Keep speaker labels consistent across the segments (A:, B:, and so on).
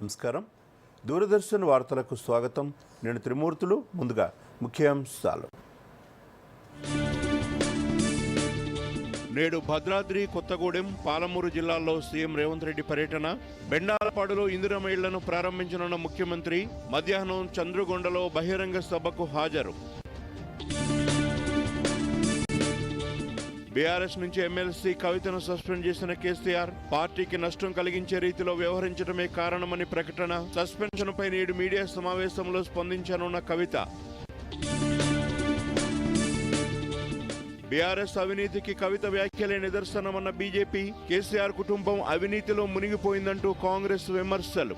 A: నమస్కారం. దూరదర్శన్ వార్తలకు స్వాగతం. నేను త్రిమూర్తులు. ముందుగా ముఖ్యాంశాలు. నేడు భద్రాద్రి, కొత్తగూడెం, పాలమూరు జిల్లాల్లో సీఎం రేవంత్ రెడ్డి పర్యటన. బెండాలపాడులో ఇందిరమ్మ ఇళ్లను ప్రారంభించనున్న ముఖ్యమంత్రి. మధ్యాహ్నం చంద్రుగొండలో బహిరంగ సభకు హాజరు. బీఆర్ఎస్ నుంచి ఎమ్మెల్సీ కవితను సస్పెండ్ చేసిన కేసీఆర్ పార్టీకి నష్టం కలిగించే రీతిలో వ్యవహరించడమే కారణమని ప్రకటన. సస్పెన్షన్ పై నేడు మీడియా సమావేశంలో స్పందించనున్న కవిత. బీఆర్ఎస్ అవినీతికి కవిత వ్యాఖ్యలే నిదర్శనమన్న బీజేపీ. కేసీఆర్ కుటుంబం అవినీతిలో మునిగిపోయిందంటూ కాంగ్రెస్ విమర్శలు.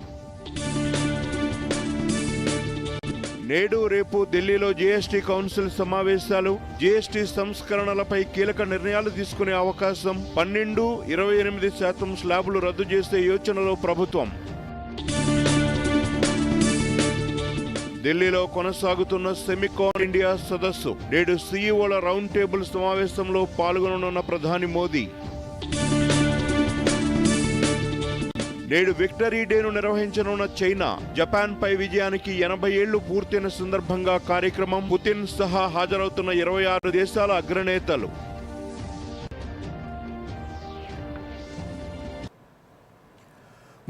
A: నేడు రేపు ఢిల్లీలో జీఎస్టీ కౌన్సిల్ సమావేశాలు. జీఎస్టీ సంస్కరణలపై కీలక నిర్ణయాలు తీసుకునే అవకాశం. 12-28% స్లాబులు రద్దు చేసే యోచనలో ప్రభుత్వం. ఢిల్లీలో కొనసాగుతున్న సెమికాన్ ఇండియా సదస్సు. నేడు సీఈఓల రౌండ్ టేబుల్ సమావేశంలో పాల్గొననున్న ప్రధాని మోదీ. నేడు విక్టరీ డేను నిర్వహించనున్న చైనా. జపాన్ పై విజయానికి 80 ఏళ్లు పూర్తయిన సందర్భంగా కార్యక్రమం. పుతిన్ సహా హాజరవుతున్న 26 దేశాల అగ్రనేతలు.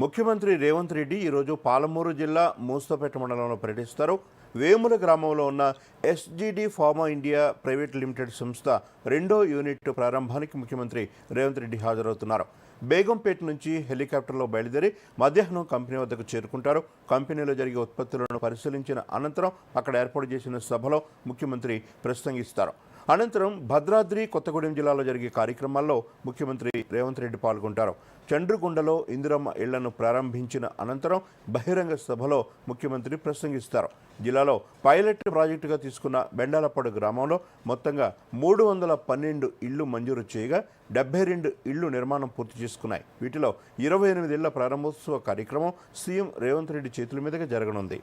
A: ముఖ్యమంత్రి రేవంత్ రెడ్డి ఈరోజు పాలమూరు జిల్లా మూసపేట మండలంలో పర్యటిస్తారు. వేముల గ్రామంలో ఉన్న SGD pharma India private limited సంస్థ 2వ యూనిట్ ప్రారంభానికి ముఖ్యమంత్రి రేవంత్ రెడ్డి హాజరవుతున్నారు. బేగంపేట నుంచి హెలికాప్టర్లో బయలుదేరి మధ్యాహ్నం కంపెనీ వద్దకు చేరుకుంటారు. కంపెనీలో జరిగే ఉత్పత్తులను పరిశీలించిన అనంతరం అక్కడ ఏర్పాటు చేసిన సభలో ముఖ్యమంత్రి ప్రసంగిస్తారు. అనంతరం భద్రాద్రి, కొత్తగూడెం జిల్లాలో జరిగే కార్యక్రమాల్లో ముఖ్యమంత్రి రేవంత్ రెడ్డి పాల్గొంటారు. చండ్రుగుండలో ఇందిరమ్మ ఇళ్లను ప్రారంభించిన అనంతరం బహిరంగ సభలో ముఖ్యమంత్రి ప్రసంగిస్తారు. జిల్లాలో పైలట్ ప్రాజెక్టుగా తీసుకున్న బెండాలపాడు గ్రామంలో మొత్తంగా 312 ఇళ్లు మంజూరు చేయగా 72 ఇళ్లు నిర్మాణం పూర్తి చేసుకున్నాయి. వీటిలో 28 ఇళ్ల ప్రారంభోత్సవ కార్యక్రమం సీఎం రేవంత్ రెడ్డి చేతుల మీదుగా జరగనుంది.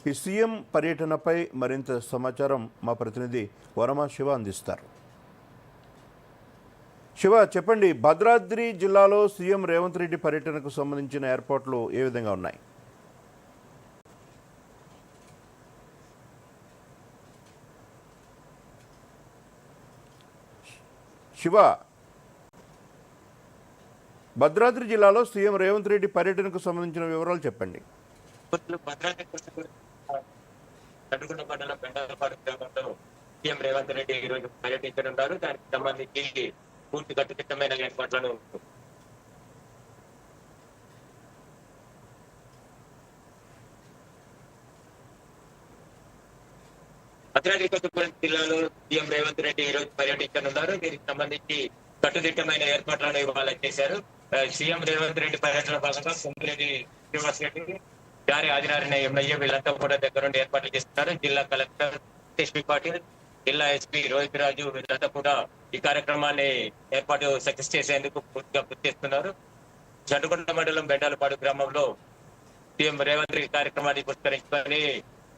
A: ఈ సీఎం పర్యటనపై మరింత సమాచారం మా ప్రతినిధి వరమా శివ అందిస్తారు. శివ, చెప్పండి, భద్రాద్రి జిల్లాలో సీఎం రేవంత్ రెడ్డి పర్యటనకు సంబంధించిన ఏర్పాట్లు ఏ విధంగా ఉన్నాయి? శివ, భద్రాద్రి జిల్లాలో సీఎం రేవంత్ రెడ్డి పర్యటనకు సంబంధించిన వివరాలు చెప్పండి.
B: చంద్రుగొండ మండలం బెండాలపాడు గ్రామంలో సీఎం రేవంత్ రెడ్డి ఈరోజు పర్యటించనున్నారు. దానికి సంబంధించి పూర్తి కట్టుదిట్టమైన ఏర్పాట్లను భద్రాద్రి కొత్తగూడెం జిల్లాలో సీఎం రేవంత్ రెడ్డి ఈరోజు పర్యటించనున్నారు. దీనికి సంబంధించి కట్టుదిట్టమైన ఏర్పాట్లను ఇవాళ చేశారు. సీఎం రేవంత్ రెడ్డి పర్యటన భాగంగా సోమిరెడ్డి శ్రీనివాస్ రెడ్డి, జారీ ఆదినారాయణ ఎమ్మెల్యే వీళ్ళంతా కూడా దగ్గర నుండి ఏర్పాట్లు చేస్తున్నారు. జిల్లా కలెక్టర్ ఎస్పీ పాటిల్, జిల్లా ఎస్పీ రోహిత్ రాజు వీళ్ళంతా కూడా ఈ కార్యక్రమాన్ని ఏర్పాటు సక్సెస్ చేసేందుకు పూర్తిగా కృషి చేస్తున్నారు. చండ్రుగొండ మండలం బెండాలపాడు గ్రామంలో సీఎం రేవంత్ రెడ్డి కార్యక్రమాన్ని పురస్కరించుకొని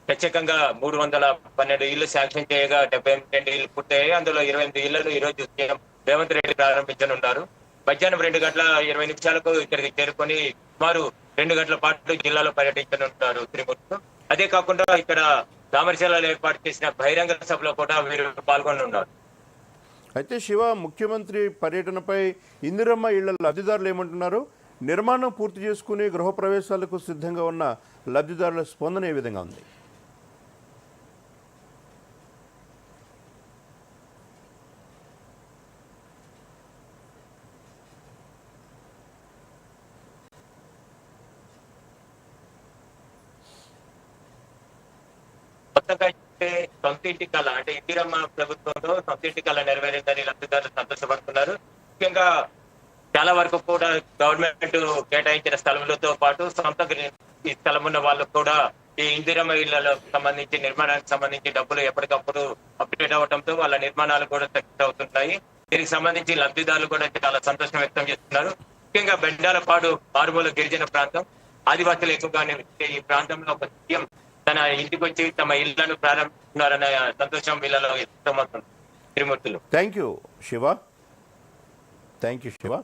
B: ప్రత్యేకంగా 312 ఇళ్లు శాంక్షన్ చేయగా 72 ఇళ్లు పూర్తయ్యాయి. అందులో 28 ఇళ్లను ఈ రోజు సీఎం రేవంత్ రెడ్డి ప్రారంభించనున్నారు. మధ్యాహ్నం 2:20 ఇక్కడికి చేరుకొని సుమారు 2 గంటల పాటు జిల్లాలో పర్యటించనుంటారు త్రిమూర్తులు. అదే కాకుండా ఇక్కడ దామరశాలలో ఏర్పాటు చేసిన బహిరంగ సభలో కూడా వీరు పాల్గొనున్నారు.
A: అయితే శివ, ముఖ్యమంత్రి పర్యటనపై ఇందిరమ్మ ఇళ్ల లబ్ధిదారులు ఏమంటున్నారు? నిర్మాణం పూర్తి చేసుకుని గృహప్రవేశాలకు సిద్ధంగా ఉన్న లబ్ధిదారుల స్పందన ఏ విధంగా ఉంది?
B: సొంత ఇంటి కళ అంటే ఇందిరమ్మ ప్రభుత్వంలో సొంత ఇంటి కళ నెరవేరిందని లబ్ధిదారులు సంతోషపడుతున్నారు. ముఖ్యంగా చాలా వరకు కూడా గవర్నమెంట్ కేటాయించిన స్థలములతో పాటు సొంత స్థలం ఉన్న వాళ్ళకు కూడా ఈ ఇందిరమ్మ ఇళ్లలో సంబంధించి నిర్మాణానికి సంబంధించి డబ్బులు ఎప్పటికప్పుడు అప్డేట్ అవడంతో వాళ్ళ నిర్మాణాలు కూడా సక్సెస్ అవుతున్నాయి. దీనికి సంబంధించి లబ్ధిదారులు కూడా చాలా సంతోషం వ్యక్తం చేస్తున్నారు. ముఖ్యంగా బెండాలపాడు మారుమూల గిరిజన ప్రాంతం, ఆదివాసులు ఎక్కువగా ఈ ప్రాంతంలో ఒక సీఎం తన ఇంటికి వచ్చి తమ ఇళ్లను ప్రారంభిస్తున్నారన్న సంతోషం వీళ్ళలో వ్యక్తమవుతుంది. త్రిమూర్తులు.
A: Thank you Shiva. Thank you Shiva.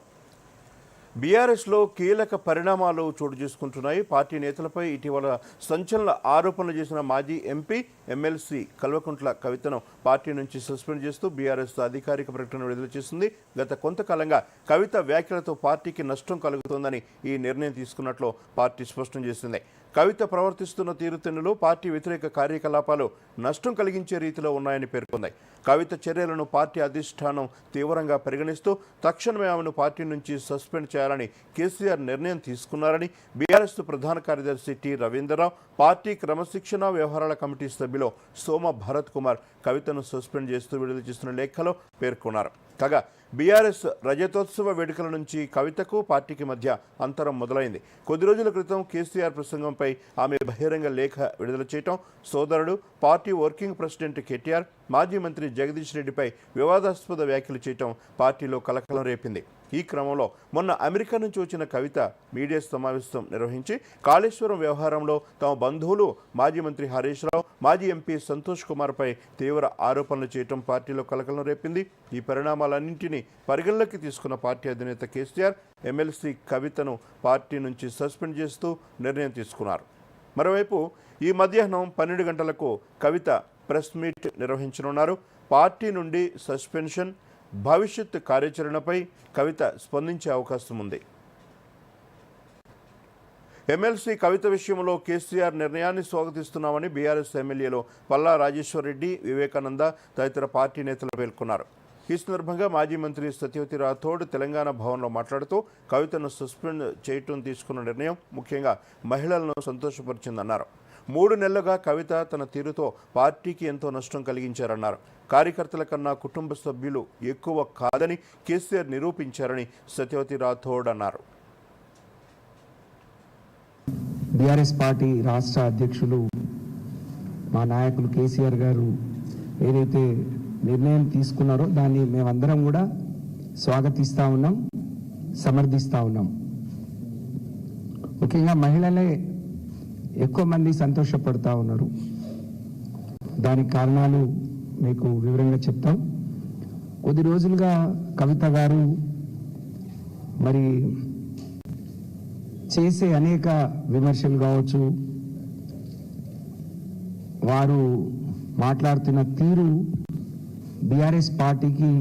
A: బీఆర్ఎస్లో కీలక పరిణామాలు చోటు చేసుకుంటున్నాయి. పార్టీ నేతలపై ఇటీవల సంచలన ఆరోపణలు చేసిన మాజీ ఎంపీ ఎమ్మెల్సీ కల్వకుంట్ల కవితను పార్టీ నుంచి సస్పెండ్ చేస్తూ బీఆర్ఎస్ అధికారిక ప్రకటన విడుదల చేసింది. గత కొంతకాలంగా కవిత వ్యాఖ్యలతో పార్టీకి నష్టం కలుగుతోందని ఈ నిర్ణయం తీసుకున్నట్లు పార్టీ స్పష్టం చేసింది. కవిత ప్రవర్తిస్తున్న తీరుతెన్నులు పార్టీ వ్యతిరేక కార్యకలాపాలు నష్టం కలిగించే రీతిలో ఉన్నాయని పేర్కొంది. కవిత చర్యలను పార్టీ అధిష్టానం తీవ్రంగా పరిగణిస్తూ తక్షణమే ఆమెను పార్టీ నుంచి సస్పెండ్ చేయాలని కేసీఆర్ నిర్ణయం తీసుకున్నారని బీఆర్ఎస్ ప్రధాన కార్యదర్శి టి రవీంద్రరావు, పార్టీ క్రమశిక్షణ వ్యవహారాల కమిటీ సభ్యులు సోమ భరత్ కుమార్ కవితను సస్పెండ్ చేస్తూ విడుదల చేసిన లేఖలో పేర్కొన్నారు. కాగా బీఆర్ఎస్ రజతోత్సవ వేడుకల నుంచి కవితకు పార్టీకి మధ్య అంతరం మొదలైంది. కొద్ది రోజుల క్రితం కేసీఆర్ ప్రసంగంపై ఆమె బహిరంగ లేఖ విడుదల చేయటం, సోదరుడు పార్టీ వర్కింగ్ ప్రెసిడెంట్ కేటీఆర్ మాజీ మంత్రి జగదీష్ రెడ్డిపై వివాదాస్పద వ్యాఖ్యలు చేయటం పార్టీలో కలకలం రేపింది. ఈ క్రమంలో మొన్న అమెరికా నుంచి వచ్చిన కవిత మీడియా సమావేశం నిర్వహించి కాళేశ్వరం వ్యవహారంలో తమ బంధువులు మాజీ మంత్రి హరీష్ రావు, మాజీ ఎంపీ సంతోష్ కుమార్పై తీవ్ర ఆరోపణలు చేయటం పార్టీలో కలకలం రేపింది. ఈ పరిణామాలన్నింటినీ పరిగణలోకి తీసుకున్న పార్టీ అధినేత కేసీఆర్ ఎమ్మెల్సీ కవితను పార్టీ నుంచి సస్పెండ్ చేస్తూ నిర్ణయం తీసుకున్నారు. మరోవైపు ఈ మధ్యాహ్నం 12 గంటలకు కవిత ప్రెస్ మీట్ నిర్వహించనున్నారు. పార్టీ నుండి సస్పెన్షన్, భవిష్యత్ కార్యాచరణపై కవిత స్పందించే అవకాశం ఉంది. ఎమ్మెల్సీ కవిత విషయంలో కేసీఆర్ నిర్ణయాన్ని స్వాగతిస్తున్నామని బీఆర్ఎస్ ఎమ్మెల్యేలు పల్లా రాజేశ్వర్ రెడ్డి, వివేకానంద తదితర పార్టీ నేతలు పేర్కొన్నారు. ఈ సందర్భంగా మాజీ మంత్రి సత్యవతి రాథోడ్ తెలంగాణ భవన్లో మాట్లాడుతూ కవితను సస్పెండ్ చేయటం తీసుకున్న నిర్ణయం ముఖ్యంగా మహిళలను సంతోషపరిచిందన్నారు. 3 నెలలుగా కవిత తన తీరుతో పార్టీకి ఎంతో నష్టం కలిగించారన్నారు. కార్యకర్తల కన్నా కుటుంబ సభ్యులు ఎక్కువ కాదని కేసీఆర్ నిరూపించారని సత్యవతి రాథోడ్ అన్నారు.
C: బీఆర్ఎస్ పార్టీ రాష్ట్ర అధ్యక్షులు మా నాయకులు కేసీఆర్ గారు ఏదైతే నిర్ణయం తీసుకున్నారో దాన్ని మేమందరం కూడా స్వాగతిస్తూ ఉన్నాం, సమర్థిస్తూ ఉన్నాం. ముఖ్యంగా మహిళలే ఎక్కువ మంది సంతోషపడుతూ ఉన్నారు. దానికి కారణాలు మీకు వివరంగా చెప్తాం. కొద్ది రోజులుగా కవిత గారు మరి చేసే అనేక విమర్శలు కావచ్చు, వారు మాట్లాడుతున్న తీరు బీఆర్ఎస్ పార్టీకి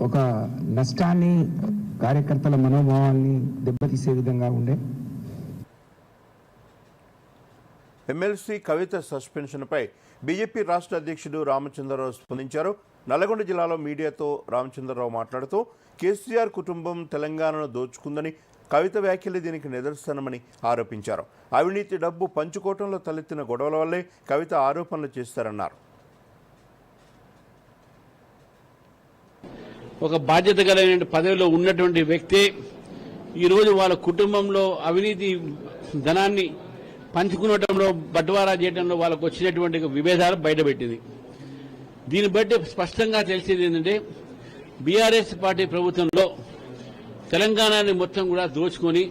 C: ఒక నష్టాన్ని, కార్యకర్తల మనోభావాల్ని దెబ్బతీసే విధంగా ఉండే.
A: ఎమ్మెల్సీ కవిత సస్పెన్షన్పై బీజేపీ రాష్ట్ర అధ్యక్షుడు రామచంద్రరావు స్పందించారు. నల్గొండ జిల్లాలో మీడియాతో రామచంద్రరావు మాట్లాడుతూ కేసీఆర్ కుటుంబం తెలంగాణను దోచుకుందని, కవిత వ్యాఖ్యలు దీనికి నిదర్శనమని ఆరోపించారు. అవినీతి డబ్బు పంచుకోవటంలో తలెత్తిన గొడవల వల్లే కవిత ఆరోపణలు చేస్తారన్నారు.
D: ఒక బాధ్యత కలిగిన పదవిలో ఉన్నటువంటి వ్యక్తి ఈరోజు వాళ్ళ కుటుంబంలో అవినీతి ధనాన్ని పంచుకునటంలో, బట్వారా చేయడంలో వాళ్ళకు వచ్చినటువంటి విభేదాలు బయటపెట్టింది. దీన్ని బట్టి స్పష్టంగా తెలిసేది ఏంటంటే బీఆర్ఎస్ పార్టీ ప్రభుత్వంలో తెలంగాణని మొత్తం కూడా దోచుకొని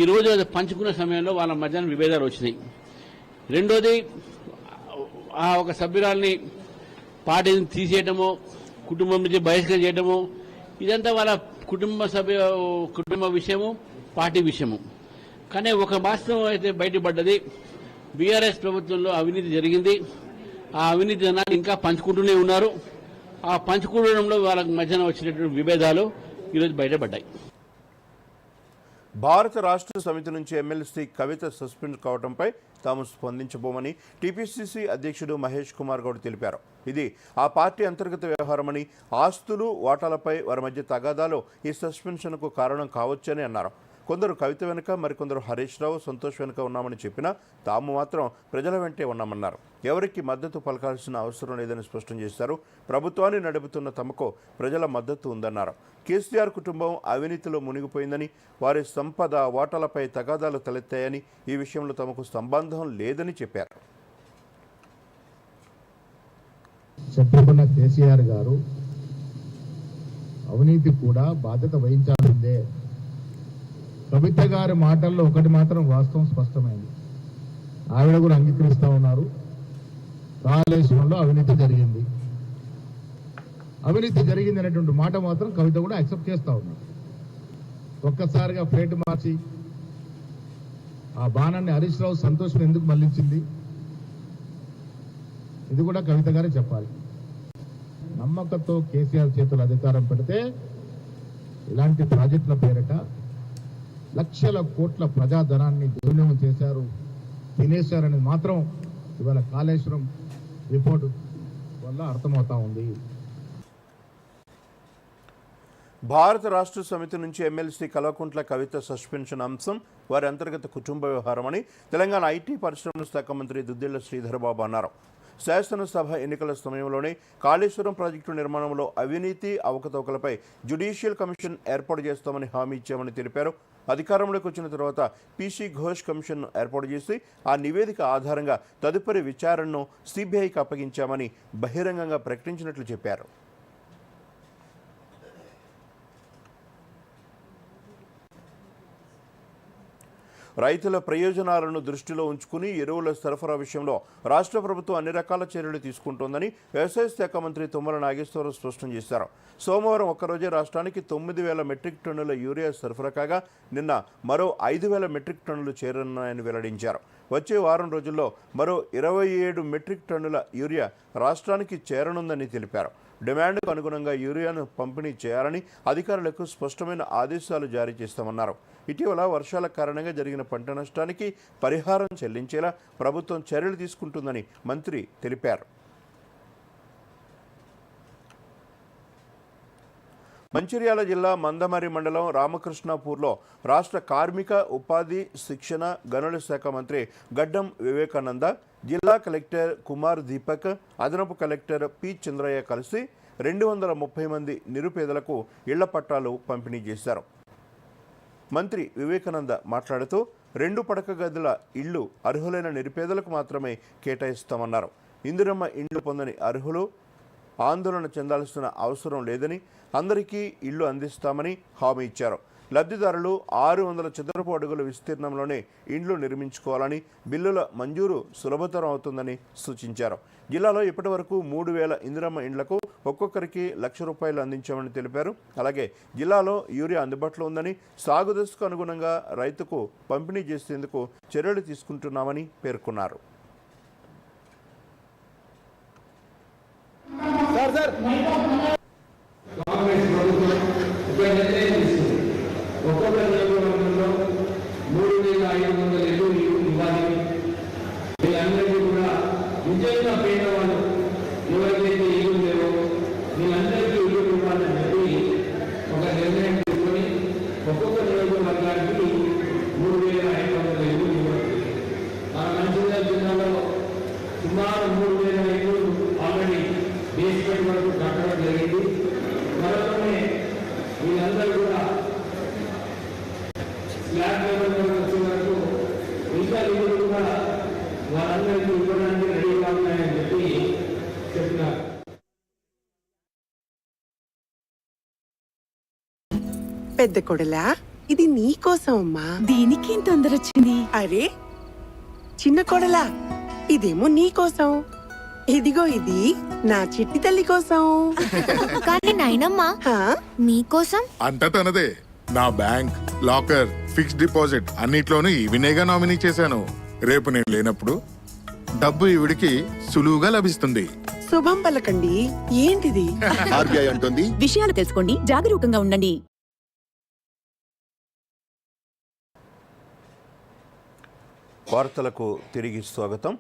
D: ఈరోజు అది పంచుకున్న సమయంలో వాళ్ళ మధ్యన విభేదాలు వచ్చినాయి. రెండోది, ఆ ఒక సభ్యురాల్ని పార్టీని తీసేయటమో, కుటుంబం నుంచి బహిష్కరణ చేయటము, ఇదంతా వాళ్ళ కుటుంబ విషయము, పార్టీ విషయము. కానీ ఒక వాస్తవం అయితే బయటపడ్డది, బీఆర్ఎస్ ప్రభుత్వంలో అవినీతి జరిగింది. ఆ అవినీతి ధనాన్ని ఇంకా పంచుకుంటూనే ఉన్నారు. ఆ పంచుకోవడంలో వాళ్ళకి మధ్యన వచ్చినటువంటి విభేదాలు ఈరోజు బయటపడ్డాయి.
A: భారత రాష్ట్ర సమితి నుంచి ఎమ్మెల్సీ కవిత సస్పెండ్ కావడంపై తాము స్పందించబోమని టీపీసీసీ అధ్యక్షుడు మహేష్ కుమార్ గౌడ్ తెలిపారు. ఇది ఆ పార్టీ అంతర్గత వ్యవహారమని, ఆస్తులు, వాటాలపై వారి మధ్య తగాదాలు ఈ సస్పెన్షన్కు కారణం కావచ్చని అన్నారు. కొందరు కవిత వెనుక, మరికొందరు హరీష్ రావు, సంతోష్ వెనుక ఉన్నామని చెప్పినా తాము మాత్రం ప్రజల వెంటే ఉన్నామన్నారు. ఎవరికి మద్దతు పలకాల్సిన అవసరం లేదని స్పష్టం చేశారు. ప్రభుత్వాన్ని నడుపుతున్న తమకు ప్రజల మద్దతు ఉందన్నారు. కేసీఆర్ కుటుంబం అవినీతిలో మునిగిపోయిందని, వారి సంపద, వాటాలపై తగాదాలు తలెత్తాయని, ఈ విషయంలో తమకు సంబంధం లేదని చెప్పారు.
E: చెప్పకున్న కేసీఆర్ గారు అవినీతి కూడా బాధ్యత వహించాలందే. కవిత గారి మాటల్లో ఒకటి మాత్రం వాస్తవం స్పష్టమైంది. ఆవిడ కూడా అంగీకరిస్తూ ఉన్నారు, కాళేశ్వరంలో అవినీతి జరిగింది. అవినీతి జరిగింది అనేటువంటి మాట మాత్రం కవిత కూడా యాక్సెప్ట్ చేస్తూ ఉన్నారు. ఒక్కసారిగా ప్లేట్ మార్చి ఆ బాణాన్ని హరీష్ రావు సంతోషం ఎందుకు మళ్లించింది, ఇది కూడా కవిత గారే చెప్పాలి. నమ్మకంతో కేసీఆర్ చేతులు అధికారం పెడితే ఇలాంటి ప్రాజెక్టుల పేరిట లక్షల కోట్ల ప్రజాధనాన్ని దుర్వినియోగం చేశారు, తినేశారని మాత్రం ఇవాళ కాళేశ్వరం రిపోర్టు వల్ల అర్థమవుతా ఉంది.
A: భారత రాష్ట్ర సమితి నుంచి ఎమ్మెల్సీ కల్వకుంట్ల కవిత సస్పెన్షన్ అంశం వారి అంతర్గత కుటుంబ వ్యవహారమని తెలంగాణ ఐటీ పరిశ్రమల శాఖ మంత్రి దుద్దిళ్ల శ్రీధర్ బాబు అన్నారు. శాసనసభ ఎన్నికల సమయంలోనే కాళేశ్వరం ప్రాజెక్టు నిర్మాణంలో అవినీతి అవకతవకలపై జ్యుడిషియల్ కమిషన్ ఏర్పాటు చేస్తామని హామీ ఇచ్చామని తెలిపారు. అధికారంలోకి వచ్చిన తర్వాత పీసీ ఘోష్ కమిషన్ను ఏర్పాటు చేసి ఆ నివేదిక ఆధారంగా తదుపరి విచారణను సిబిఐకి అప్పగించామని బహిరంగంగా ప్రకటించినట్లు చెప్పారు. రైతుల ప్రయోజనాలను దృష్టిలో ఉంచుకుని ఎరువుల సరఫరా విషయంలో రాష్ట్ర ప్రభుత్వం అన్ని రకాల చర్యలు తీసుకుంటోందని వ్యవసాయ శాఖ మంత్రి తుమ్మల నాగేశ్వరరావు స్పష్టం చేశారు. సోమవారం ఒక్కరోజే రాష్ట్రానికి 9,000 మెట్రిక్ టన్నుల యూరియా సరఫరా కాగా నిన్న మరో 5,000 మెట్రిక్ టన్నులు చేరనున్నాయని వెల్లడించారు. వచ్చే వారం రోజుల్లో మరో 27 మెట్రిక్ టన్నుల యూరియా రాష్ట్రానికి చేరనుందని తెలిపారు. డిమాండ్కు అనుగుణంగా యూరియాను పంపిణీ చేయాలని అధికారులకు స్పష్టమైన ఆదేశాలు జారీ చేస్తామన్నారు. ఇటీవల వర్షాల కారణంగా జరిగిన పంట నష్టానికి పరిహారం చెల్లించేలా ప్రభుత్వం చర్యలు తీసుకుంటుందని మంత్రి తెలిపారు. మంచిర్యాల జిల్లా మందమరి మండలం రామకృష్ణాపూర్లో రాష్ట్ర కార్మిక ఉపాధి శిక్షణ గనుల శాఖ మంత్రి గడ్డం వివేకానంద, జిల్లా కలెక్టర్ కుమార్ దీపక్, అదనపు కలెక్టర్ పి చంద్రయ్య కలిసి 230 మంది నిరుపేదలకు ఇళ్ల పట్టాలు పంపిణీ చేశారు. మంత్రి వివేకానంద మాట్లాడుతూ 2 పడక గదుల ఇళ్లు అర్హులైన నిరుపేదలకు మాత్రమే కేటాయిస్తామన్నారు. ఇందిరమ్మ ఇండ్లు పొందని అర్హులు ఆందోళన చెందాల్సిన అవసరం లేదని, అందరికీ ఇళ్లు అందిస్తామని హామీ ఇచ్చారు. లబ్ధిదారులు 600 చదరపు అడుగుల విస్తీర్ణంలోనే ఇండ్లు నిర్మించుకోవాలని, బిల్లుల మంజూరు సులభతరం అవుతుందని సూచించారు. జిల్లాలో ఇప్పటివరకు 3,000 ఇందిరమ్మ ఇండ్లకు ఒక్కొక్కరికి ₹1,00,000 అందించామని తెలిపారు. అలాగే జిల్లాలో యూరియా అందుబాటులో ఉందని, సాగు దశకు అనుగుణంగా రైతుకు పంపిణీ చేసేందుకు చర్యలు తీసుకుంటున్నామని పేర్కొన్నారు.
C: ఒక్కొక్క నియోజకవర్గంలో 3,500 ఇల్లు ఇవ్వాలి. వీళ్ళందరికీ కూడా నిజంగా పేదవాళ్ళు ఎవరికైతే ఇల్లు లేవో వీళ్ళందరికీ ఇల్లు ఇవ్వాలని చెప్పి ఒక నిర్ణయం తీసుకొని ఒక్కొక్క నియోజకవర్గానికి 3,500 ఇల్లు ఇవ్వాలి. మన మంచిర్యాల జిల్లాలో సుమారు 3,000 ఇల్లు ఆల్రెడీ బేస్మెంట్ వరకు కట్టడం జరిగింది. త్వరలోనే వీళ్ళందరూ కూడా స్లాబ్ లెవెల్ వచ్చే వరకు మిగతా ఇల్లు కూడా వాళ్ళందరికీ ఇవ్వడానికి రెడీగా ఉన్నాయని చెప్పి చెప్పినారు.
F: పెద్ద కొడలా, ఇది నీ కోసం అమ్మా.
G: దీనికి ఇంత తొందర వచ్చింది?
F: అరే చిన్న కొడలా, ఇదేమో నీ కోసం. ఇదిగో ఇది నా చిట్టి తల్లి కోసం.
G: కానీ నాయనమ్మా
F: హా?
G: మీకోసం
H: అంతా తనదే. నా బ్యాంక్, లాకర్, ఫిక్స్డ్ డిపాజిట్ అన్నిట్లోనూ ఈవినేగా నామినీ చేశాను. రేపు నేను లేనప్పుడు డబ్బు ఈవిడికి సులువుగా లభిస్తుంది.
F: శుభం పలకండి. ఏంటిది?
H: ఆర్బీఐ అంటుంది,
G: విషయాలు తెలుసుకోండి, జాగరూకంగా ఉండండి.
A: వార్తలకు తిరిగి స్వాగతం.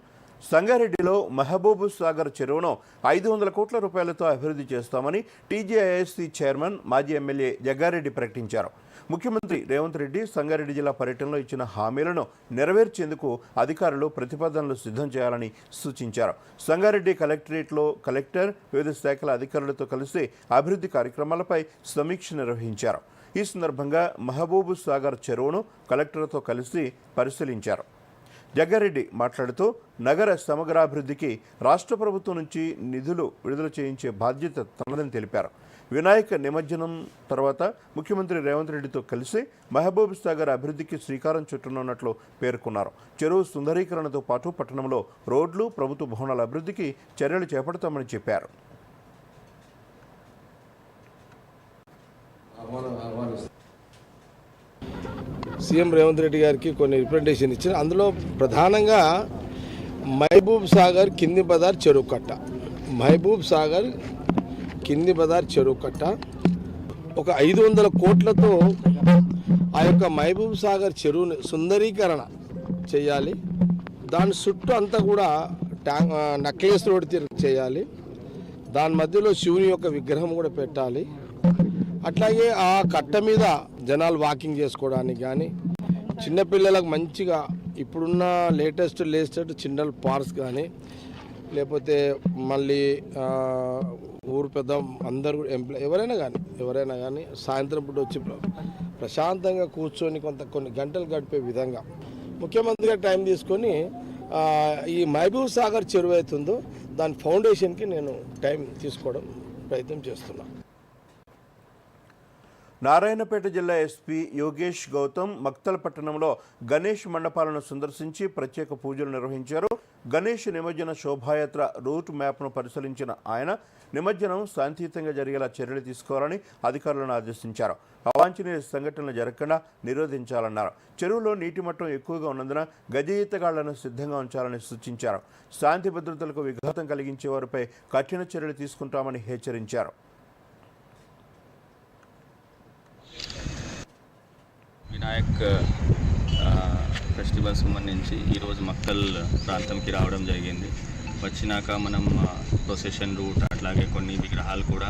A: సంగారెడ్డిలో మహబూబ్ సాగర్ చెరువును 500 కోట్ల రూపాయలతో అభివృద్ధి చేస్తామని టీజేఐఎస్సీ చైర్మన్, మాజీ ఎమ్మెల్యే జగ్గారెడ్డి ప్రకటించారు. ముఖ్యమంత్రి రేవంత్ రెడ్డి సంగారెడ్డి జిల్లా పర్యటనలో ఇచ్చిన హామీలను నెరవేర్చేందుకు అధికారులు ప్రతిపాదనలు సిద్ధం చేయాలని సూచించారు. సంగారెడ్డి కలెక్టరేట్లో కలెక్టర్, వివిధ శాఖల అధికారులతో కలిసి అభివృద్ధి కార్యక్రమాలపై సమీక్ష నిర్వహించారు. ఈ సందర్భంగా మహబూబ్ సాగర్ చెరువును కలెక్టర్తో కలిసి పరిశీలించారు. జగ్గారెడ్డి మాట్లాడుతూ నగర సమగ్రాభివృద్ధికి రాష్ట్ర ప్రభుత్వం నుంచి నిధులు విడుదల చేయించే బాధ్యత తనదని తెలిపారు. వినాయక నిమజ్జనం తర్వాత ముఖ్యమంత్రి రేవంత్ రెడ్డితో కలిసి మహబూబ్ సాగర్ అభివృద్ధికి శ్రీకారం చుట్టనున్నట్లు పేర్కొన్నారు. చెరువు సుందరీకరణతో పాటు పట్టణంలో రోడ్లు, ప్రభుత్వ భవనాల అభివృద్ధికి చర్యలు చేపడతామని చెప్పారు.
I: సీఎం రేవంత్ రెడ్డి గారికి కొన్ని రిప్రజెంటేషన్ ఇచ్చారు. అందులో ప్రధానంగా మహబూబ్ సాగర్ కింది బజార్ చెరువు కట్ట, మహబూబ్ సాగర్ కింది బజార్ చెరువు కట్ట ఒక 500 కోట్లతో ఆ యొక్క మహబూబ్ సాగర్ చెరువుని సుందరీకరణ చేయాలి. దాని చుట్టూ అంతా కూడా నక్లెస్ రోడ్ చేయాలి. దాని మధ్యలో శివుని యొక్క విగ్రహం కూడా పెట్టాలి. అట్లాగే ఆ కట్ట మీద జనాలు వాకింగ్ చేసుకోవడానికి కానీ, చిన్నపిల్లలకు మంచిగా ఇప్పుడున్న లేటెస్ట్ చిల్డ్రన్ పార్క్స్ కానీ, లేకపోతే మళ్ళీ ఊరు పెద్ద అందరూ ఎవరైనా కానీ సాయంత్రం పూట వచ్చి ప్రశాంతంగా కూర్చొని కొన్ని గంటలు గడిపే విధంగా ముఖ్యమంత్రి గారు టైం తీసుకొని ఈ మహబూబ్ సాగర్ చెరువు అవుతుందో దాని ఫౌండేషన్కి నేను టైం తీసుకోవడం ప్రయత్నం చేస్తున్నాను.
A: నారాయణపేట జిల్లా ఎస్పీ యోగేష్ గౌతమ్ మక్తల్ పట్టణంలో గణేష్ మండపాలను సందర్శించి ప్రత్యేక పూజలు నిర్వహించారు. గణేష్ నిమజ్జన శోభాయాత్ర రూట్ మ్యాప్ను పరిశీలించిన ఆయన నిమజ్జనం శాంతియుతంగా జరిగేలా చర్యలు తీసుకోవాలని అధికారులను ఆదేశించారు. అవాంఛనీయ సంఘటనలు జరగకుండా నిరోధించాలన్నారు. చెరువులో నీటి మట్టం ఎక్కువగా ఉన్నందున గజ ఈతగాళ్లను సిద్ధంగా ఉంచాలని సూచించారు. శాంతి భద్రతలకు విఘాతం కలిగించే వారిపై కఠిన చర్యలు తీసుకుంటామని హెచ్చరించారు.
J: వినాయక్ ఫెస్టివల్ సంబంధించి ఈరోజు మక్తల్ ప్రాంతంకి రావడం జరిగింది. వచ్చినాక మనం ప్రొసెషన్ రూట్ అట్లాగే కొన్ని విగ్రహాలు కూడా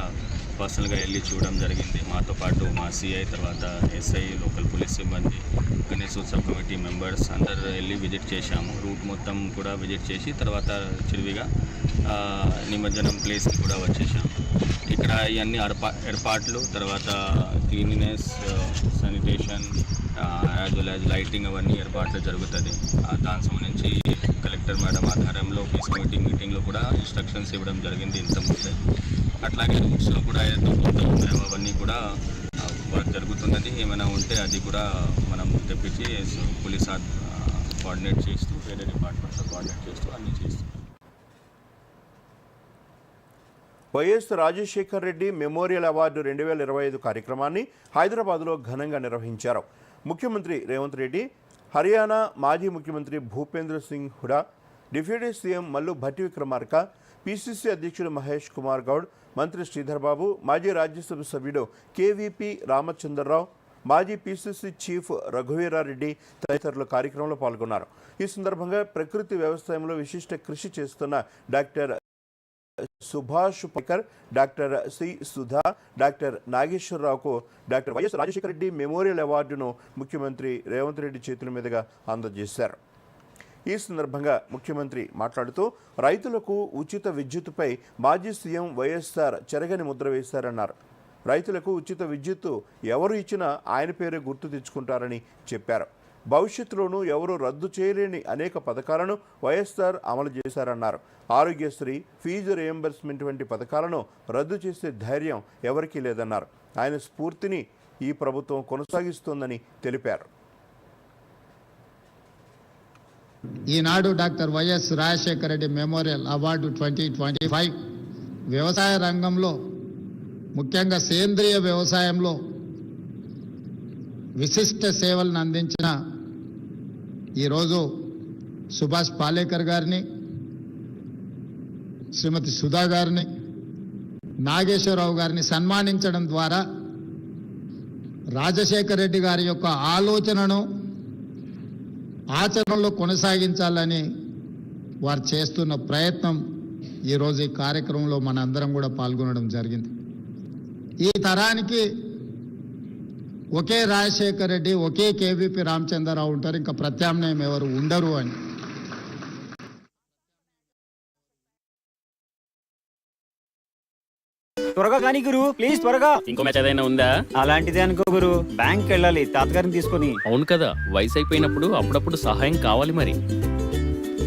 J: పర్సనల్గా వెళ్ళి చూడడం జరిగింది. మాతో పాటు మా సిఐ, తర్వాత ఎస్ఐ, లోకల్ పోలీస్ సిబ్బంది, గణేష్ ఉత్సవ్ కమిటీ మెంబర్స్ అందరు వెళ్ళి విజిట్ చేశాము. రూట్ మొత్తం కూడా విజిట్ చేసి తర్వాత చిరువిగా నిమజ్జనం ప్లేస్కి కూడా వచ్చేసాము. ఇక్కడ ఇవన్నీ ఏర్పాట్లు, తర్వాత cleanliness, sanitation, as well as lighting అవన్నీ ఏర్పాట్లు జరుగుతుంది. దానికి సంబంధించి కలెక్టర్ మేడం ఆధ్వర్యంలో పీస్ కమిటీ మీటింగ్లో కూడా ఇన్స్ట్రక్షన్స్ ఇవ్వడం జరిగింది ఇంతకుముందే. అట్లాగే రూట్స్లో కూడా ఏదైతే కొత్తలు ఉన్నాయో అవన్నీ కూడా వర్క్ జరుగుతున్నది. ఏమైనా ఉంటే అది కూడా మనం తెప్పించి పోలీస్ కోఆర్డినేట్ చేస్తూ, వేరే డిపార్ట్మెంట్తో కోఆర్డినేట్ చేస్తూ అన్నీ చేస్తాం.
A: YS Rajasekhar Reddy memorial award 2025 కార్యక్రమాన్ని హైదరాబాద్లో ఘనంగా నిర్వహించారు. ముఖ్యమంత్రి రేవంత్ రెడ్డి, హర్యానా మాజీ ముఖ్యమంత్రి Bhupendra Singh Hooda, deputy CM Mallu Bhatti Vikramarka, PCC అధ్యక్షుడు మహేష్ కుమార్ గౌడ్, మంత్రి శ్రీధర్ బాబు, మాజీ రాజ్యసభ సభ్యుడు కేవీపీ రామచంద్రరావు, మాజీ పిసిసి చీఫ్ రఘువీరారెడ్డి తదితరులు కార్యక్రమంలో పాల్గొన్నారు. ఈ సందర్భంగా ప్రకృతి వ్యవసాయంలో విశిష్ట కృషి చేస్తున్న doctor Subhash Pakar, doctor C Sudha, doctor నాగేశ్వరరావుకు doctor YS Rajasekhara Reddy memorial అవార్డును ముఖ్యమంత్రి రేవంత్ రెడ్డి చేతుల మీదుగా అందజేశారు. ఈ సందర్భంగా ముఖ్యమంత్రి మాట్లాడుతూ రైతులకు ఉచిత విద్యుత్తుపై మాజీ సీఎం వైఎస్ఆర్ చెరగని ముద్ర వేశారన్నారు. రైతులకు ఉచిత విద్యుత్తు ఎవరు ఇచ్చినా ఆయన పేరే గుర్తు తెచ్చుకుంటారని చెప్పారు. భవిష్యత్తులోనూ ఎవరూ రద్దు చేయలేని అనేక పథకాలను వైఎస్ఆర్ అమలు చేశారన్నారు. ఆరోగ్యశ్రీ, ఫీజు రియంబర్స్మెంట్ వంటి పథకాలను రద్దు చేసే ధైర్యం ఎవరికీ లేదన్నారు. ఆయన స్ఫూర్తిని ఈ ప్రభుత్వం కొనసాగిస్తోందని తెలిపారు.
K: ఈనాడు doctor YS Rajasekhara Reddy memorial award 2025 వ్యవసాయ రంగంలో, ముఖ్యంగా సేంద్రియ వ్యవసాయంలో విశిష్ట సేవలను అందించిన ఈరోజు సుభాష్ పాలేకర్ గారిని, శ్రీమతి సుధా గారిని, నాగేశ్వరరావు గారిని సన్మానించడం ద్వారా రాజశేఖర రెడ్డి గారి యొక్క ఆలోచనను ఆచరణలో కొనసాగించాలని వారు చేస్తున్న ప్రయత్నం ఈరోజు ఈ కార్యక్రమంలో మనందరం కూడా పాల్గొనడం జరిగింది. ఈ తరానికి ఒకే రాజశేఖర రెడ్డి, ఒకే కేవీపీ రామచంద్రరావు ఉంటారు, ఇంకా ప్రత్యామ్నాయం ఎవరు ఉండరు అని.
L: త్వరగా కానీ గురు, ప్లీజ్ త్వరగా. ఇంకో మ్యాచ్ ఏదైనా ఉందా? అలాంటిదే అనుకో గురు, బ్యాంక్ వెళ్ళాలి తాతగారిని తీసుకుని.
M: అవును కదా, వయసు అయిపోయినప్పుడు అప్పుడప్పుడు సహాయం కావాలి మరి.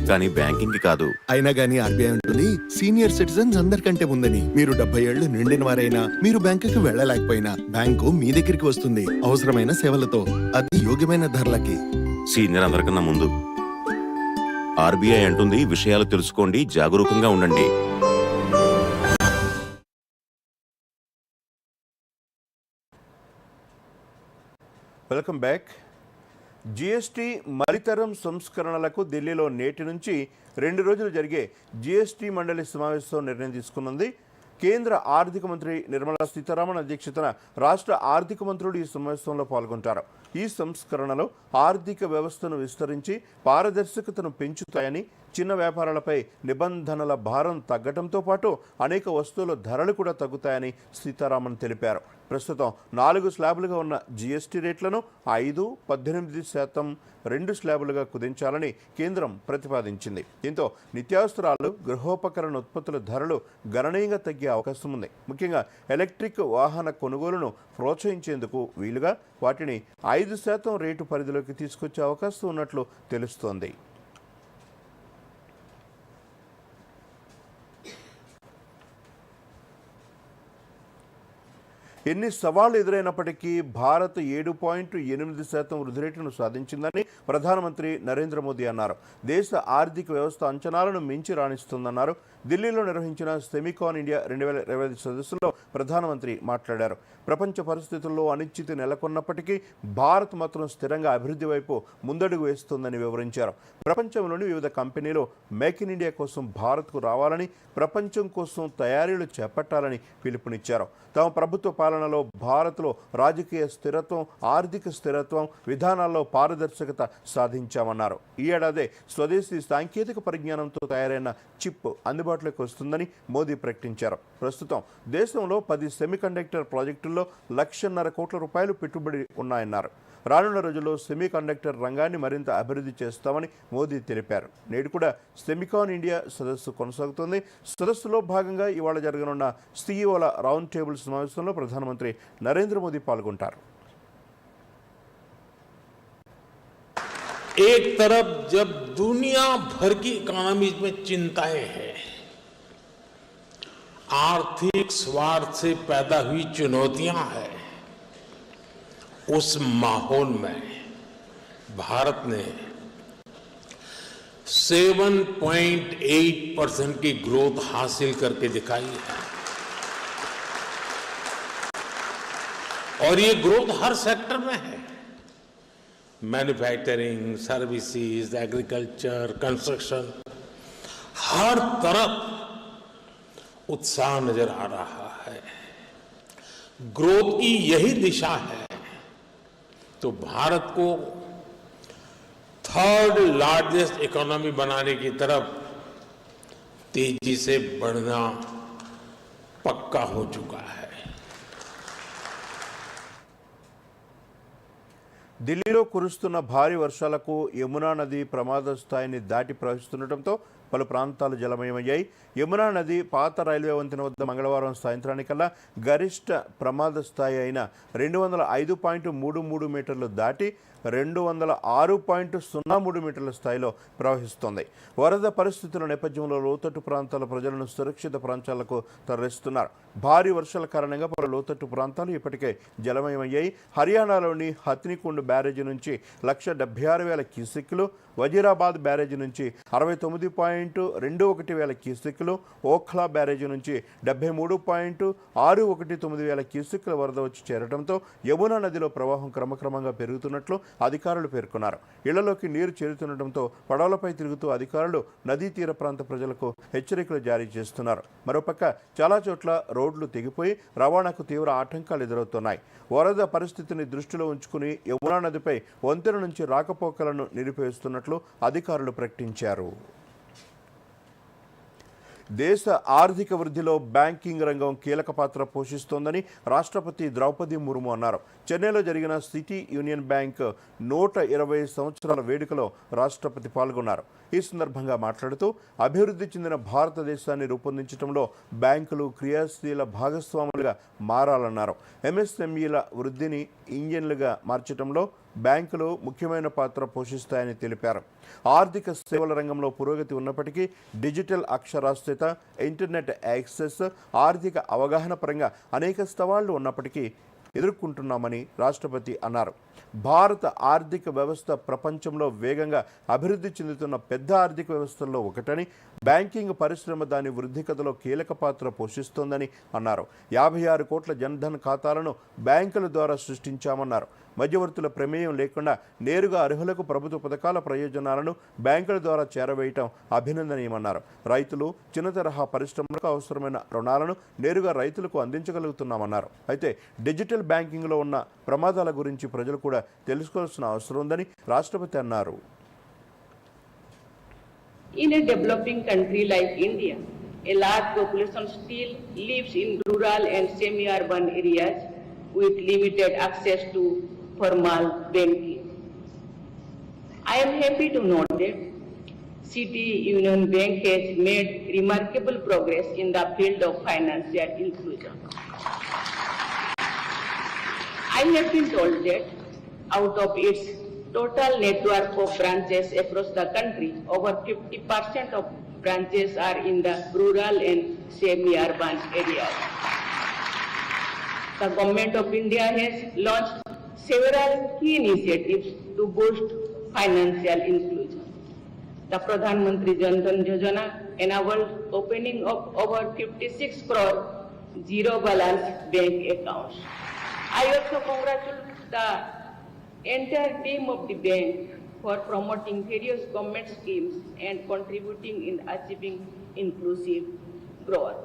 N: కానీ బ్యాంకింగ్ కాదు. అయినా గానీ ఆర్బీఐ ఉంటుంది, సీనియర్ సిటిజన్స్ అందరికంటే ముందని. మీరు 70 ఏళ్లు నిండిన వారైనా, మీరు బ్యాంకుకి వెళ్ళలేకపోయినా బ్యాంకు మీ దగ్గరికి వస్తుంది అవసరమైన సేవలతో, అది యోగ్యమైన ధరలకి.
O: సీనియర్ అందరికన్నా ముందు. ఆర్బీఐ అంటుంది, విషయాలు తెలుసుకోండి, జాగరూకంగా ఉండండి.
A: Welcome back. జీఎస్టీ మరితరం సంస్కరణలకు ఢిల్లీలో నేటి నుంచి 2 రోజులు జరిగే జీఎస్టీ మండలి సమావేశం నిర్ణయం తీసుకున్నది. కేంద్ర ఆర్థిక మంత్రి నిర్మలా సీతారామన్ అధ్యక్షతన రాష్ట్ర ఆర్థిక మంత్రులు ఈ సమావేశంలో పాల్గొంటారు. ఈ సంస్కరణలో ఆర్థిక వ్యవస్థను విస్తరించి పారదర్శకతను పెంచుతాయని, చిన్న వ్యాపారాలపై నిబంధనల భారం తగ్గడంతో పాటు అనేక వస్తువుల ధరలు కూడా తగ్గుతాయని సీతారామన్ తెలిపారు. ప్రస్తుతం 4 స్లాబులుగా ఉన్న జీఎస్టీ రేట్లను 5, 18% 2 స్లాబులుగా కుదించాలని కేంద్రం ప్రతిపాదించింది. దీంతో నిత్యావసరాలు, గృహోపకరణ ఉత్పత్తుల ధరలు గణనీయంగా తగ్గే అవకాశం ఉంది. ముఖ్యంగా ఎలక్ట్రిక్ వాహన కొనుగోలును ప్రోత్సహించేందుకు వీలుగా వాటిని 5% రేటు పరిధిలోకి తీసుకొచ్చే అవకాశం ఉన్నట్లు తెలుస్తోంది. ఎన్ని సవాళ్లు ఎదురైనప్పటికీ భారత్ 7.8% వృద్ధి రేటును సాధించిందని ప్రధానమంత్రి నరేంద్ర మోదీ అన్నారు. దేశ ఆర్థిక వ్యవస్థ అంచనాలను మించి రాణిస్తుందన్నారు. ఢిల్లీలో నిర్వహించిన సెమికాన్ ఇండియా 2025 సదస్సులో ప్రధానమంత్రి మాట్లాడారు. ప్రపంచ పరిస్థితుల్లో అనిశ్చితి నెలకొన్నప్పటికీ భారత్ మాత్రం స్థిరంగా అభివృద్ధి వైపు ముందడుగు వేస్తోందని వివరించారు. ప్రపంచంలోని వివిధ కంపెనీలు మేక్ ఇన్ ఇండియా కోసం భారత్కు రావాలని, ప్రపంచం కోసం తయారీలు చేపట్టాలని పిలుపునిచ్చారు. తమ ప్రభుత్వ పాలనలో భారత్లో రాజకీయ స్థిరత్వం, ఆర్థిక స్థిరత్వం, విధానాల్లో పారదర్శకత సాధించామన్నారు. ఈ ఏడాదే స్వదేశీ సాంకేతిక పరిజ్ఞానంతో తయారైన చిప్ అందుబాటులోకి వస్తుందని మోదీ ప్రకటించారు. ప్రస్తుతం దేశంలో 10 సెమీకండక్టర్ ప్రాజెక్టుల్లో 1,50,000 కోట్ల రూపాయలు పెట్టుబడి ఉన్నాయన్నారు. రానున్న రోజుల్లో సెమీకండక్టర్ రంగాన్ని మరింత అభివృద్ధి చేస్తామని మోదీ తెలిపారు. నేడు కూడా సెమికాన్ ఇండియా సదస్సు కొనసాగుతోంది. సదస్సులో భాగంగా ఇవాళ జరగనున్న సీఈఓల రౌండ్ టేబుల్ సమావేశంలో ప్రధానమంత్రి నరేంద్ర మోదీ పాల్గొంటారు.
C: एक तरफ जब दुनिया भर की इकोनॉमीज में चिंताएं हैं, आर्थिक स्वार्थ से पैदा हुई चुनौतियां हैं, उस माहौल में भारत ने 7.8% की ग्रोथ हासिल करके दिखाई है. और ये ग्रोथ हर सेक्टर में है. मैन्युफैक्चरिंग, सर्विसेज, एग्रीकल्चर, कंस्ट्रक्शन, हर तरफ उत्साह नजर आ रहा है. ग्रोथ की यही दिशा है तो भारत को 3rd लार्जेस्ट इकोनॉमी बनाने की तरफ तेजी से बढ़ना पक्का हो चुका है.
A: ఢిల్లీలో కురుస్తున్న భారీ వర్షాలకు యమునా నది ప్రమాద స్థాయిని దాటి ప్రవహిస్తుండటంతో పలు ప్రాంతాలు జలమయమయ్యాయి. యమునా నది పాత రైల్వే వంతెన వద్ద మంగళవారం సాయంత్రానికల్లా గరిష్ట ప్రమాద స్థాయి అయిన 205.33 మీటర్లు దాటి 206.03 మీటర్ల స్థాయిలో ప్రవహిస్తోంది. వరద పరిస్థితుల నేపథ్యంలో లోతట్టు ప్రాంతాల ప్రజలను సురక్షిత ప్రాంతాలకు తరలిస్తున్నారు. భారీ వర్షాల కారణంగా పలు లోతట్టు ప్రాంతాలు ఇప్పటికే జలమయమయ్యాయి. హర్యానాలోని హత్నికుండ్ బ్యారేజీ నుంచి 1,76,000 క్యూసెక్కులు, వజీరాబాద్ బ్యారేజీ నుంచి 69.21 క్యూసెక్కులు, ఓఖ్లా బ్యారేజీ నుంచి 73.619 క్యూసెక్కుల వరద వచ్చి చేరడంతో యమునా నదిలో ప్రవాహం క్రమక్రమంగా పెరుగుతున్నట్లు అధికారులు పేర్కొన్నారు. ఇళ్లలోకి నీరు చేరుతుండటంతో పడవలపై తిరుగుతూ అధికారులు నదీ తీర ప్రాంత ప్రజలకు హెచ్చరికలు జారీ చేస్తున్నారు. మరోపక్క చాలా చోట్ల రోడ్లు తెగిపోయి రవాణాకు తీవ్ర ఆటంకాలు ఎదురవుతున్నాయి. వరద పరిస్థితిని దృష్టిలో ఉంచుకుని యమునా నదిపై వంతెన నుంచి రాకపోకలను నిలిపివేస్తున్నట్లు అధికారులు ప్రకటించారు. దేశ ఆర్థిక వృద్ధిలో బ్యాంకింగ్ రంగం కీలక పాత్ర పోషిస్తోందని రాష్ట్రపతి ద్రౌపది ముర్ము అన్నారు. చెన్నైలో జరిగిన సిటీ యూనియన్ బ్యాంక్ 120 సంవత్సరాల వేడుకలో రాష్ట్రపతి పాల్గొన్నారు. ఈ సందర్భంగా మాట్లాడుతూ అభివృద్ధి చెందిన భారతదేశాన్ని రూపొందించడంలో బ్యాంకులు క్రియాశీల భాగస్వాములుగా మారాలన్నారు. ఎంఎస్ఎంఈల వృద్ధిని ఇంజన్లుగా మార్చడంలో బ్యాంకులు ముఖ్యమైన పాత్ర పోషిస్తాయని తెలిపారు. ఆర్థిక సేవల రంగంలో పురోగతి ఉన్నప్పటికీ డిజిటల్ అక్షరాస్యత, ఇంటర్నెట్ యాక్సెస్, ఆర్థిక అవగాహన పరంగా అనేక సవాళ్లు ఉన్నప్పటికీ ఎదుర్కొంటున్నామని రాష్ట్రపతి అన్నారు. భారత ఆర్థిక వ్యవస్థ ప్రపంచంలో వేగంగా అభివృద్ధి చెందుతున్న పెద్ద ఆర్థిక వ్యవస్థల్లో ఒకటని, బ్యాంకింగ్ పరిశ్రమ దాని వృద్ధి కథలో కీలక పాత్ర పోషిస్తోందని అన్నారు. 56 కోట్ల జన్ధన్ ఖాతాలను బ్యాంకుల ద్వారా సృష్టించామన్నారు. మధ్యవర్తుల ప్రమేయం లేకుండా నేరుగా అర్హులకు ప్రభుత్వ పథకాల ప్రయోజనాలను బ్యాంకుల ద్వారా చేరవేయటం అభినందనీయమన్నారు. రైతులు, చిన్న తరహా పరిశ్రమలకు అవసరమైన రుణాలను నేరుగా రైతులకు అందించగలుగుతున్నామన్నారు. అయితే డిజిటల్ బ్యాంకింగ్లో ఉన్న ప్రమాదాల గురించి ప్రజలు కూడా తెలుసుకోవాల్సిన అవసరం ఉందని రాష్ట్రపతి అన్నారు.
P: In a developing country like India, a large population still lives in rural and semi-urban areas with limited access to formal banking. I am happy to note that City Union Bank has made remarkable progress in the field of financial inclusion. I have been told that out of its total network of branches across the country, over 50% of branches are in the rural and semi-urban areas. The Government of India has launched several key initiatives to boost financial inclusion. The Pradhan Mantri Jan Dhan Yojana enabled opening of over 56 crore zero balance bank accounts. I also congratulate the entire team of the bank for promoting various government schemes and contributing in achieving inclusive growth.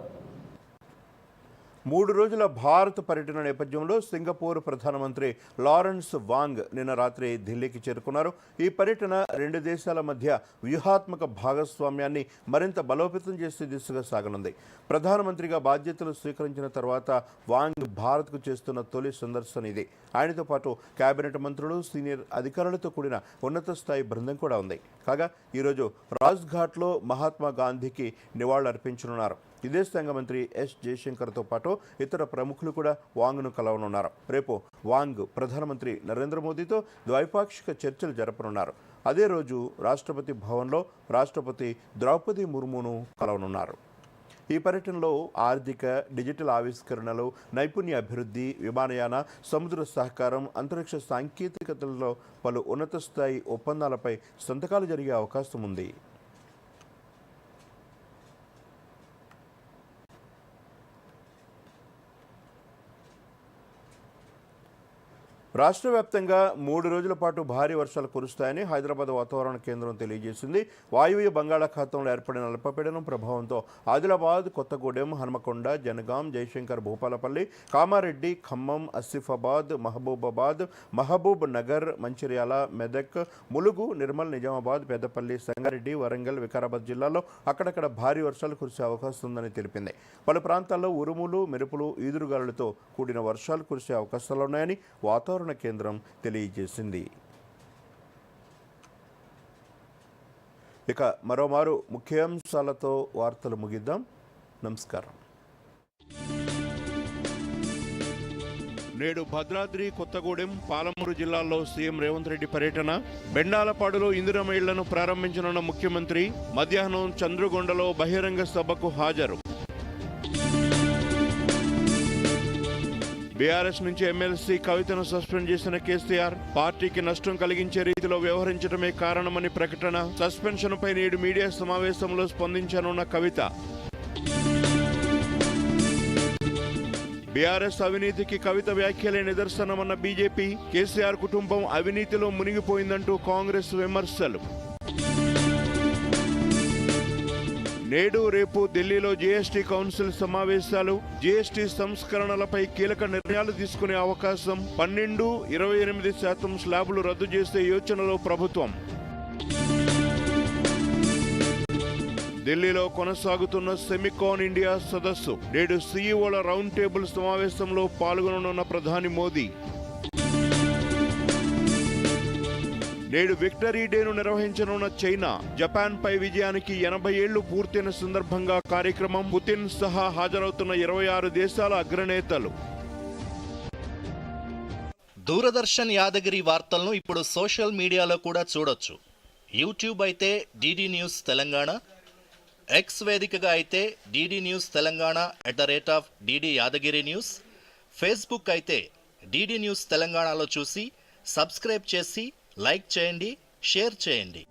A: 3 రోజుల భారత పర్యటన నేపథ్యంలో Singapore ప్రధానమంత్రి Lawrence Wong నిన్న రాత్రి ఢిల్లీకి చేరుకున్నారు. ఈ పర్యటన 2 దేశాల మధ్య వ్యూహాత్మక భాగస్వామ్యాన్ని మరింత బలోపేతం చేసే దిశగా సాగనుంది. ప్రధానమంత్రిగా బాధ్యతలు స్వీకరించిన తర్వాత వాంగ్ భారత్కు చేస్తున్న తొలి సందర్శన ఇది. ఆయనతో పాటు కేబినెట్ మంత్రులు, సీనియర్ అధికారులతో కూడిన ఉన్నత స్థాయి బృందం కూడా ఉంది. కాగా ఈరోజు రాజ్ఘాట్లో మహాత్మా గాంధీకి నివాళులర్పించనున్నారు. విదేశాంగ మంత్రి ఎస్ జయశంకర్తో పాటు ఇతర ప్రముఖులు కూడా వాంగ్ను కలవనున్నారు. రేపు వాంగ్ ప్రధానమంత్రి నరేంద్ర మోదీతో ద్వైపాక్షిక చర్చలు జరపనున్నారు. అదే రోజు రాష్ట్రపతి భవన్లో రాష్ట్రపతి ద్రౌపది ముర్మును కలవనున్నారు. ఈ పర్యటనలో ఆర్థిక, డిజిటల్ ఆవిష్కరణలు, నైపుణ్య అభివృద్ధి, విమానయాన, సముద్ర సహకారం, అంతరిక్ష సాంకేతికతలలో పలు ఉన్నత స్థాయి ఒప్పందాలపై సంతకాలు జరిగే అవకాశం ఉంది. రాష్ట్ర వ్యాప్తంగా 3 రోజుల పాటు భారీ వర్షాలు కురుస్తాయని హైదరాబాద్ వాతావరణ కేంద్రం తెలియజేసింది. వాయువ్య బంగాళాఖాతంలో ఏర్పడిన అల్పపీడనం ప్రభావంతో ఆదిలాబాద్, కొత్తగూడెం, హన్మకొండ, జనగాం, జయశంకర్, భూపాలపల్లి, కామారెడ్డి, ఖమ్మం, ఆసిఫాబాద్, మహబూబ్ నగర్, మంచిర్యాల, మెదక్, ములుగు, నిర్మల్, నిజామాబాద్, పెద్దపల్లి, సంగారెడ్డి, వరంగల్, వికారాబాద్ జిల్లాల్లో అక్కడక్కడ భారీ వర్షాలు కురిసే అవకాశం ఉందని తెలిపింది. పలు ప్రాంతాల్లో ఉరుములు, మెరుపులు, ఈదురుగాలులతో కూడిన వర్షాలు కురిసే అవకాశాలున్నాయని వాతావరణ కేంద్రం తెలియజేసింది. ఇక మరోమారు ముఖ్యాంశాలతో వార్తలు ముగిద్దాం. నమస్కారం. నేడు భద్రాద్రి, కొత్తగూడెం, పాలమూరు జిల్లాల్లో సీఎం రేవంత్ రెడ్డి పర్యటన. బెండాలపాడులో ఇందిరమ్మ ఇళ్లను ప్రారంభించనున్న ముఖ్యమంత్రి. మధ్యాహ్నం చంద్రుగొండలో బహిరంగ సభకు హాజరు. బీఆర్ఎస్ నుంచి ఎమ్మెల్సీ కవితను సస్పెండ్ చేసిన కేసీఆర్ పార్టీకి నష్టం కలిగించే రీతిలో వ్యవహరించడమే కారణమని ప్రకటన. సస్పెన్షన్పై నేడు మీడియా సమావేశంలో స్పందించనున్న కవిత. బీఆర్ఎస్ అవినీతికి కవిత వ్యాఖ్యలే నిదర్శనమన్న బీజేపీ. కేసీఆర్ కుటుంబం అవినీతిలో మునిగిపోయిందంటూ కాంగ్రెస్ విమర్శలు. నేడు రేపు ఢిల్లీలో జీఎస్టీ కౌన్సిల్ సమావేశాలు. జీఎస్టీ సంస్కరణలపై కీలక నిర్ణయాలు తీసుకునే అవకాశం. 12-28% స్లాబులు రద్దు చేసే యోచనలో ప్రభుత్వం. ఢిల్లీలో కొనసాగుతున్న సెమికాన్ ఇండియా సదస్సు. నేడు సీఈఓల రౌండ్ టేబుల్ సమావేశంలో పాల్గొననున్న ప్రధాని మోదీ. నేడు విక్టరీ డేను నిర్వహించనున్న చైనా. జపాన్పై విజయానికి 80 ఏళ్లు పూర్తయిన సందర్భంగా కార్యక్రమం. పుతిన్ సహా హాజరవుతున్న 26 దేశాల అగ్రనేతలు.
Q: దూరదర్శన్ యాదగిరి వార్తలను ఇప్పుడు సోషల్ మీడియాలో కూడా చూడొచ్చు. యూట్యూబ్ అయితే డిడి న్యూస్ తెలంగాణ, ఎక్స్ వేదికగా అయితే DD news Telangana @DD Yadagiri news, Facebook అయితే డిడి న్యూస్ తెలంగాణలో చూసి సబ్స్క్రైబ్ చేసి లైక్ చేయండి, షేర్ చేయండి.